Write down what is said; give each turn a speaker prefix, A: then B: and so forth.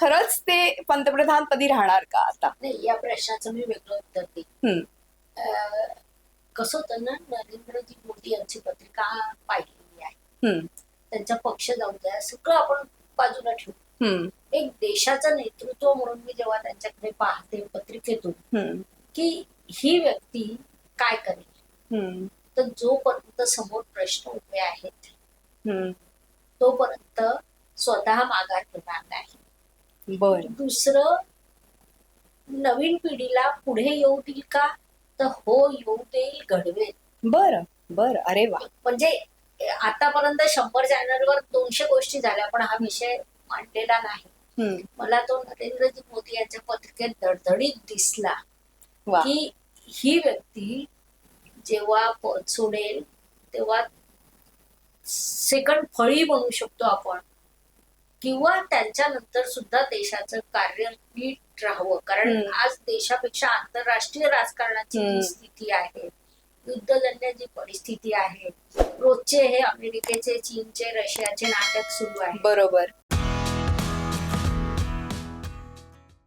A: खरंच ते पंतप्रधान पदी राहणार का आता?
B: नाही, या प्रश्नाचं मी वेगळं उत्तर देईन.
A: हम्म.
B: कसं होतं ना, नरेंद्रजी मोदी यांची पत्रिका पाहिलेली आहे.
A: हम्म.
B: त्यांचा पक्ष जाऊ द्या, सगळं आपण बाजूला ठेवू.
A: हम्म.
B: एक देशाचं नेतृत्व म्हणून मी जेव्हा त्यांच्याकडे पाहते पत्रिकेतून,
A: हम्म.
B: की ही व्यक्ती काय करेल,
A: हम्म.
B: तर जोपर्यंत समोर प्रश्न उभे आहेत
A: हम्म.
B: तोपर्यंत स्वतः माघार घेणार नाही.
A: बर.
B: दुसरं, नवीन पिढीला पुढे येऊ देईल का, तर हो येऊ देईल, घडवेल.
A: बर बर. अरे वा.
B: म्हणजे आतापर्यंत 100 चॅनलवर 200 गोष्टी झाल्या, पण हा विषय मांडलेला नाही.
A: हम्म.
B: मला तो नरेंद्रजी मोदी यांच्या पत्रिकेत धडधडीत दिसला
A: वा.
B: की ही व्यक्ती जेव्हा पद सोडेल तेव्हा सेकंड फळी म्हणू शकतो आपण, किंवा त्यांच्यानंतर सुद्धा देशाचं कार्य नीट राहावं. कारण आज देशापेक्षा आंतरराष्ट्रीय राजकारणाची जी स्थिती आहे, युद्धजन्य जी परिस्थिती आहे, रोजचे हे अमेरिकेचे, चीनचे, रशियाचे नाटक सुरू आहे.
A: बरोबर.